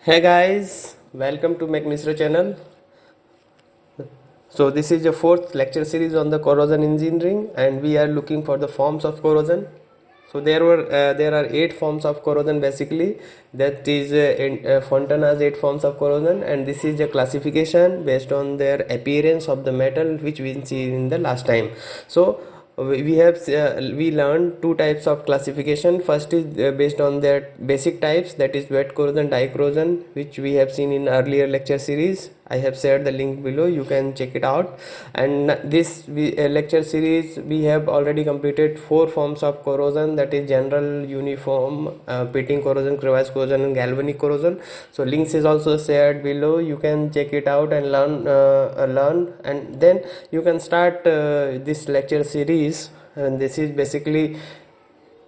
Hey guys, welcome to Make Misro channel. So this is the fourth lecture series on the corrosion engineering, and we are looking for the forms of corrosion. So there are 8 forms of corrosion basically. That is Fontana's 8 forms of corrosion, and this is the classification based on their appearance of the metal, which we see in the last time. So we learned 2 types of classification. First is based on their basic types, that is wet corrosion, dry corrosion, which we have seen in earlier lecture series. I have shared the link below, you can check it out. And this lecture series we have already completed 4 forms of corrosion, that is general, uniform, pitting corrosion, crevice corrosion, and galvanic corrosion. So links is also shared below, you can check it out and learn, and then you can start this lecture series. And this is basically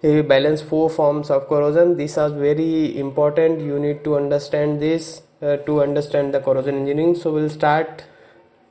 balance 4 forms of corrosion. These are very important, you need to understand this to understand the corrosion engineering. So we'll start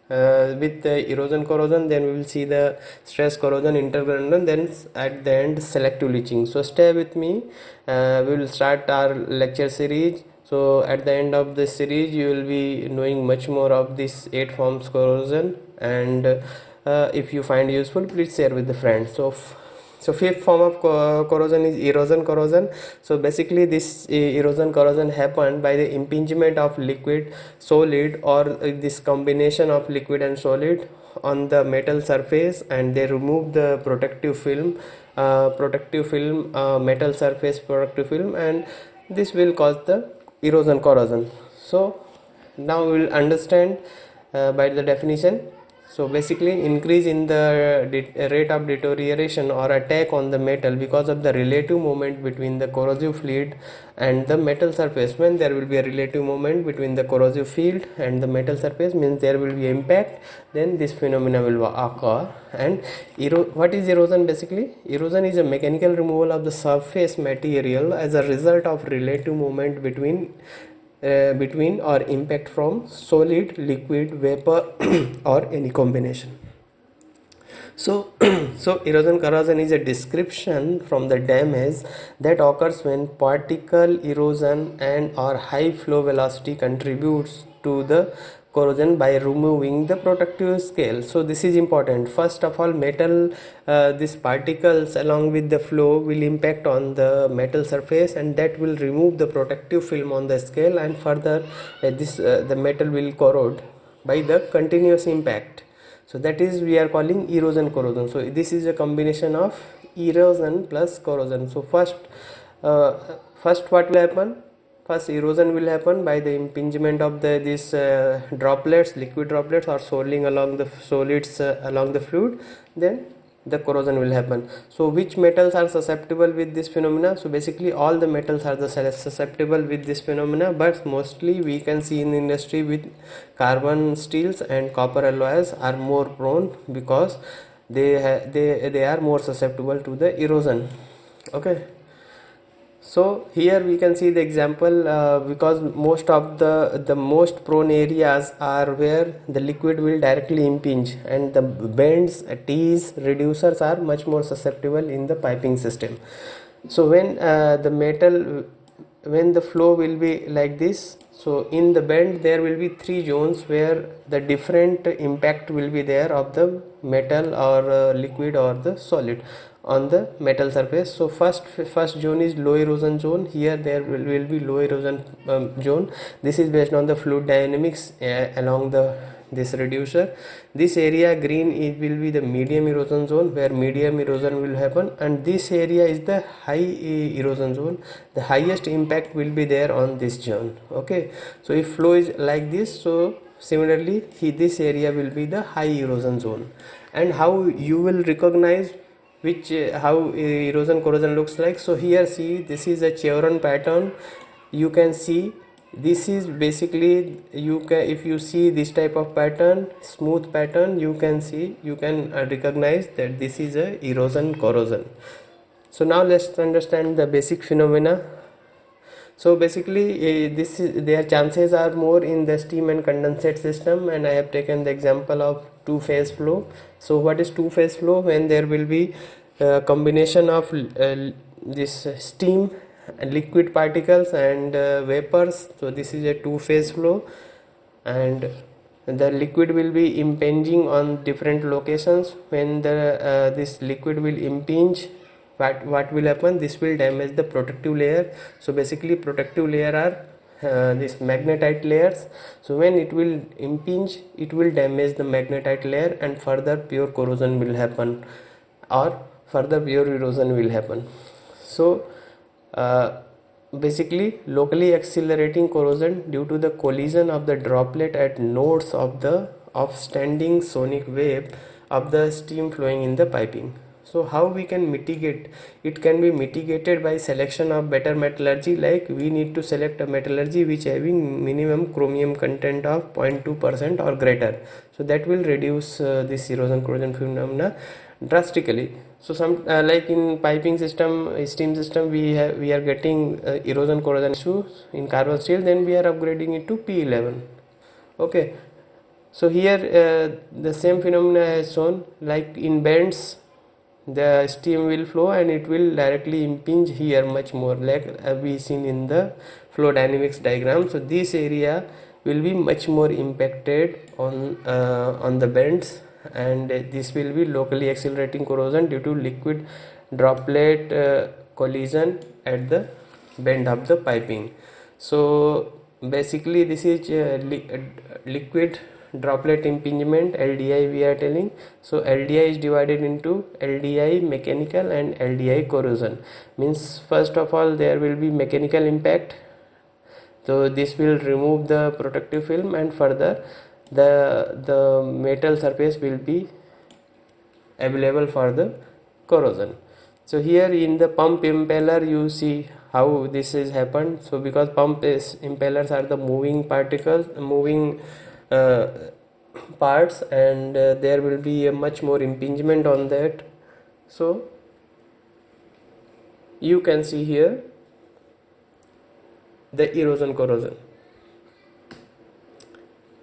with the erosion corrosion, then we will see the stress corrosion, intercorrosion, then at the end selective leaching. So stay with me, we will start our lecture series. So at the end of this series you will be knowing much more of these 8 forms corrosion, and if you find useful, please share with the friends. So fifth form of corrosion is erosion corrosion. So basically this erosion corrosion happened by the impingement of liquid, solid, or this combination of liquid and solid on the metal surface, and they remove the protective film, metal surface protective film, and this will cause the erosion corrosion. So now we will understand by the definition. So basically increase in the rate of deterioration or attack on the metal because of the relative moment between the corrosive fluid and the metal surface. When there will be a relative moment between the corrosive field and the metal surface, means there will be impact, then this phenomena will occur. And what is erosion? Basically erosion is a mechanical removal of the surface material as a result of relative moment between or impact from solid, liquid, vapor or any combination. So erosion corrosion is a description from the damage that occurs when particle erosion and or high flow velocity contributes to the corrosion by removing the protective scale. So this is important. First of all, metal, these particles along with the flow will impact on the metal surface, and that will remove the protective film on the scale, and further the metal will corrode by the continuous impact. So that is we are calling erosion corrosion. So this is a combination of erosion plus corrosion. So first what will happen? First erosion will happen by the impingement of these droplets, liquid droplets, or swirling along the solids along the fluid. Then the corrosion will happen. So which metals are susceptible with this phenomena? So basically all the metals are susceptible with this phenomena, but mostly we can see in the industry with carbon steels and copper alloys are more prone because they are more susceptible to the erosion. Okay. So here we can see the example, because most of the most prone areas are where the liquid will directly impinge, and the bends, tees, reducers are much more susceptible in the piping system. So when when the flow will be like this, so in the bend there will be 3 zones where the different impact will be there of the metal or liquid or the solid on the metal surface. So first zone is low erosion zone. Here there will be low erosion zone. This is based on the fluid dynamics along this reducer. This area green, it will be the medium erosion zone where medium erosion will happen, and this area is the high erosion zone. The highest impact will be there on this zone. Okay, so if flow is like this, so similarly this area will be the high erosion zone. And how you will recognize which how erosion corrosion looks like? So here see, this is a chevron pattern. You can see this is basically, if you see this type of pattern, smooth pattern, you can recognize that this is a erosion corrosion. So now let's understand the basic phenomena. So basically their chances are more in the steam and condensate system, and I have taken the example of two-phase flow. So what is two-phase flow? When there will be a combination of this steam liquid particles and vapors. So this is a two-phase flow, and the liquid will be impinging on different locations. When the this liquid will impinge, what will happen? This will damage the protective layer. So basically protective layer are these magnetite layers. So when it will impinge, it will damage the magnetite layer, and further pure corrosion will happen, or further pure erosion will happen. So basically locally accelerating corrosion due to the collision of the droplet at nodes of the upstanding sonic wave of the steam flowing in the piping. So how we can mitigate? It can be mitigated by selection of better metallurgy. Like we need to select a metallurgy which having minimum chromium content of 0.2% or greater. So that will reduce this erosion corrosion phenomena drastically. So some like in piping system, steam system, we are getting erosion corrosion issues in carbon steel. Then we are upgrading it to P11. Okay. So here the same phenomena is shown. Like in bends, the steam will flow and it will directly impinge here much more, like we seen in the flow dynamics diagram. So this area will be much more impacted on the bends, and this will be locally accelerating corrosion due to liquid droplet collision at the bend of the piping. So basically this is liquid droplet impingement, LDI we are telling. So LDI is divided into LDI mechanical and LDI corrosion. Means first of all there will be mechanical impact. So this will remove the protective film, and further the metal surface will be available for the corrosion. So here in the pump impeller you see how this is happened. So because impellers are the moving particles, moving parts, and there will be a much more impingement on that. So you can see here the erosion corrosion.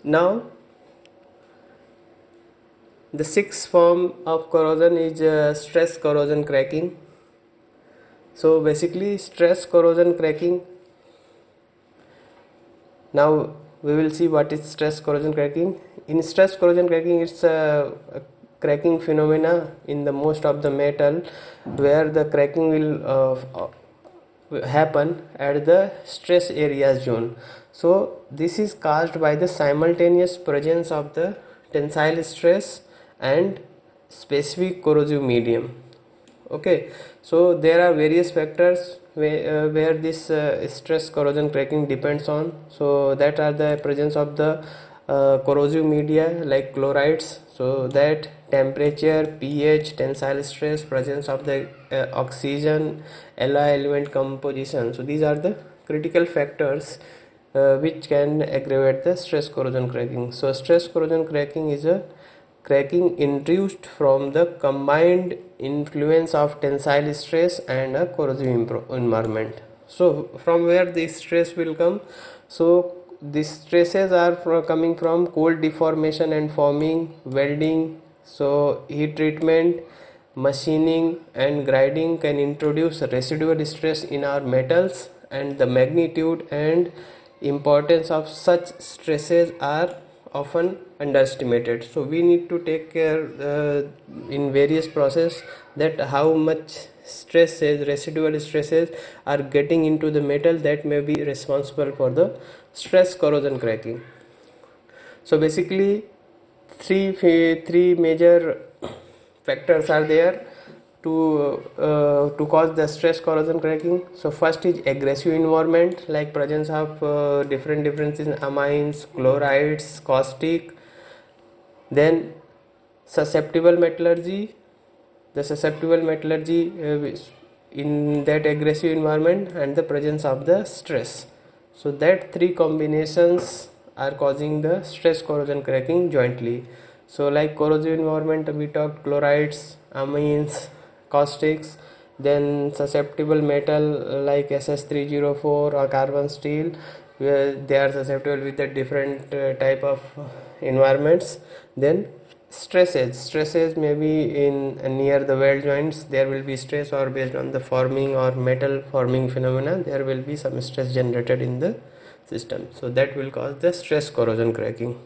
Now the sixth form of corrosion is stress corrosion cracking. So basically stress corrosion cracking, now we will see what is stress corrosion cracking. In stress corrosion cracking, it's a cracking phenomena in the most of the metal, where the cracking will happen at the stress area zone. So this is caused by the simultaneous presence of the tensile stress and specific corrosive medium. Okay, so there are various factors where this stress corrosion cracking depends on. So that are the presence of the corrosive media like chlorides, so that temperature, pH, tensile stress, presence of the oxygen, alloy element composition. So these are the critical factors which can aggravate the stress corrosion cracking. So stress corrosion cracking is a cracking induced from the combined influence of tensile stress and a corrosive environment. So from where this stress will come? So these stresses are coming from cold deformation and forming, welding, so heat treatment, machining and grinding can introduce residual stress in our metals, and the magnitude and importance of such stresses are often underestimated. So we need to take care in various process that how much stresses, residual stresses are getting into the metal that may be responsible for the stress corrosion cracking. So basically three major factors are there to cause the stress corrosion cracking. So first is aggressive environment, like presence of differences in amines, chlorides, caustic. Then susceptible metallurgy, the susceptible metallurgy in that aggressive environment, and the presence of the stress. So that three combinations are causing the stress corrosion cracking jointly. So like corrosive environment, we talked chlorides, amines, caustics. Then susceptible metal like SS304 or carbon steel, where they are susceptible with a different type of environments. Then Stresses may be in near the weld joints, there will be stress, or based on the forming or metal forming phenomena there will be some stress generated in the system, so that will cause the stress corrosion cracking.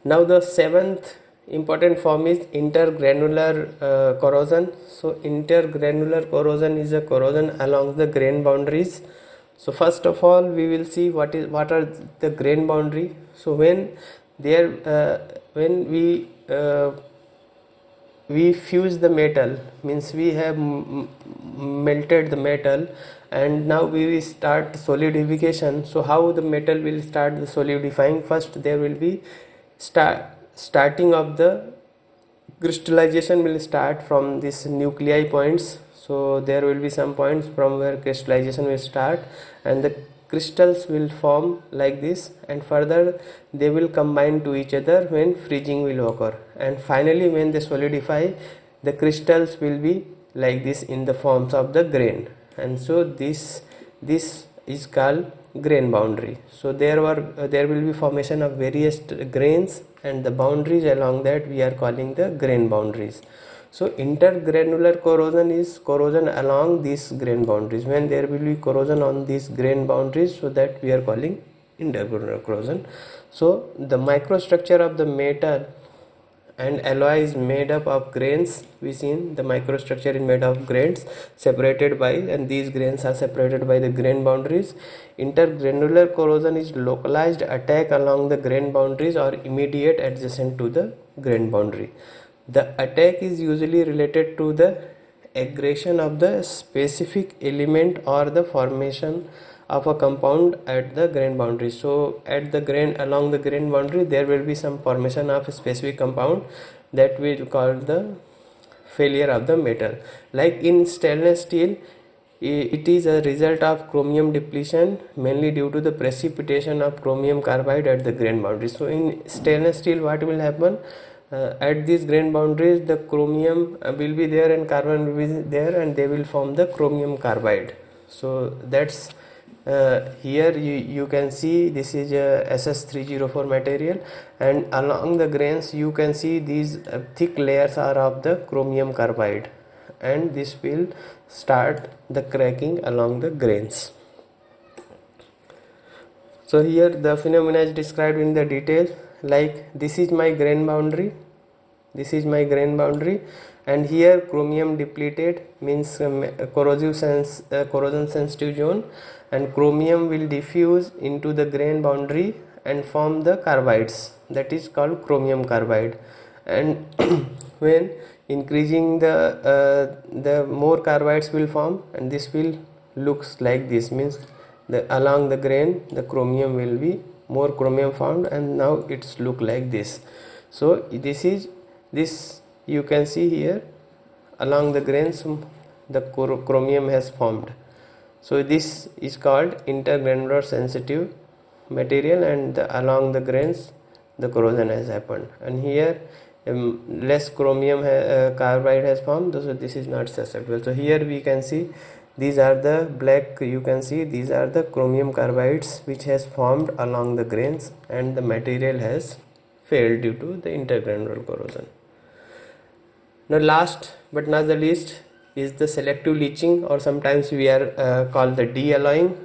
Now the seventh important form is intergranular corrosion. So intergranular corrosion is a corrosion along the grain boundaries. So first of all we will see what are the grain boundary. So when we fuse the metal, means we have melted the metal and now we will start solidification. So how the metal will start the solidifying? First there will be starting of the crystallization will start from this nuclei points. So there will be some points from where crystallization will start, and the crystals will form like this, and further they will combine to each other when freezing will occur, and finally when they solidify the crystals will be like this in the forms of the grain, and so this is called grain boundary. So there will be formation of various grains, and the boundaries along that we are calling the grain boundaries. So intergranular corrosion is corrosion along these grain boundaries. When there will be corrosion on these grain boundaries, so that we are calling intergranular corrosion. So the microstructure of the metal and alloy is made up of grains. We seen the microstructure is made of grains separated by, and these grains are separated by the grain boundaries. Intergranular corrosion is localized attack along the grain boundaries or immediate adjacent to the grain boundary. The attack is usually related to the aggression of the specific element or the formation of a compound at the grain boundary. So at the grain, along the grain boundary, there will be some formation of a specific compound that we will call the failure of the metal. Like in stainless steel, it is a result of chromium depletion, mainly due to the precipitation of chromium carbide at the grain boundary. So in stainless steel, what will happen? At these grain boundaries, the chromium will be there and carbon will be there, and they will form the chromium carbide. So that's here you can see this is a SS304 material, and along the grains you can see these thick layers are of the chromium carbide, and this will start the cracking along the grains. So here the phenomena is described in the detail. Like this is my grain boundary, and here chromium depleted means corrosion sensitive zone, and chromium will diffuse into the grain boundary and form the carbides, that is called chromium carbide. And when increasing the more carbides will form, and this will looks like this, means along the grain the chromium will be more chromium found, and now it's look like this. So this you can see here along the grains the chromium has formed. So this is called intergranular sensitive material, and along the grains the corrosion has happened, and here less chromium carbide has formed, so this is not susceptible. So here we can see these are the black, you can see these are the chromium carbides which has formed along the grains, and the material has failed due to the intergranular corrosion. Now last but not the least is the selective leaching, or sometimes we are called the de-alloying.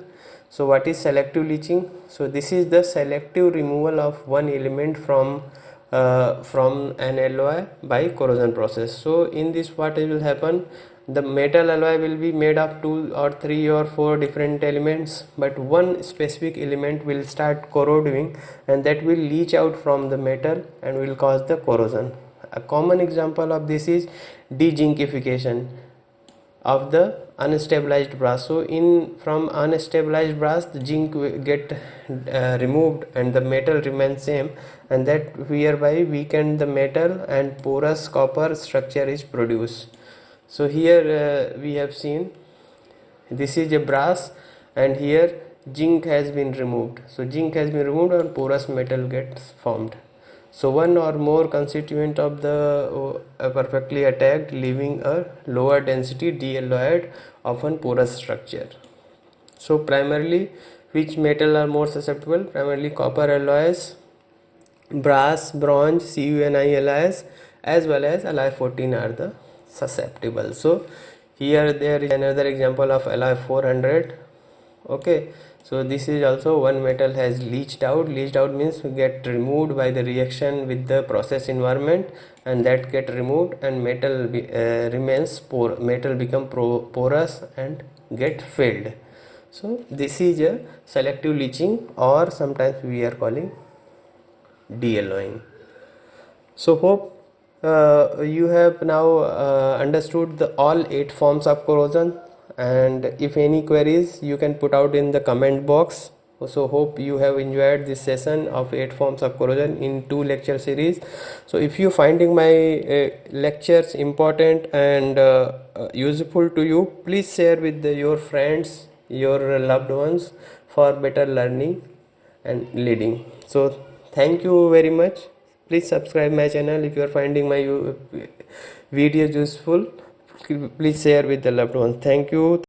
So what is selective leaching? So this is the selective removal of one element from an alloy by corrosion process. So in this what will happen, the metal alloy will be made of 2 or 3 or 4 different elements, but one specific element will start corroding, and that will leach out from the metal and will cause the corrosion. A common example of this is de-zinkification of the unstabilized brass. So from unstabilized brass the zinc will get removed and the metal remains same, and that whereby weaken the metal and porous copper structure is produced. So here we have seen this is a brass, and here zinc has been removed. So zinc has been removed and porous metal gets formed. So one or more constituent of the perfectly attacked, leaving a lower density de-alloyed often porous structure. So primarily which metal are more susceptible? Primarily copper alloys brass, bronze, CuNiLis as well as alloy 14 are the susceptible. So here there is another example of alloy 400. Okay, so this is also one metal has leached out. Leached out means get removed by the reaction with the process environment, and that get removed and metal remains poor, metal become porous and get filled. So this is a selective leaching, or sometimes we are calling de-alloying. So hope you have now understood the all 8 forms of corrosion, and if any queries you can put out in the comment box. So hope you have enjoyed this session of 8 forms of corrosion in 2 lecture series. So if you finding my lectures important and useful to you, please share with your friends, your loved ones, for better learning and leading. So thank you very much. Please subscribe my channel. If you are finding my videos useful, please share with the loved ones. Thank you.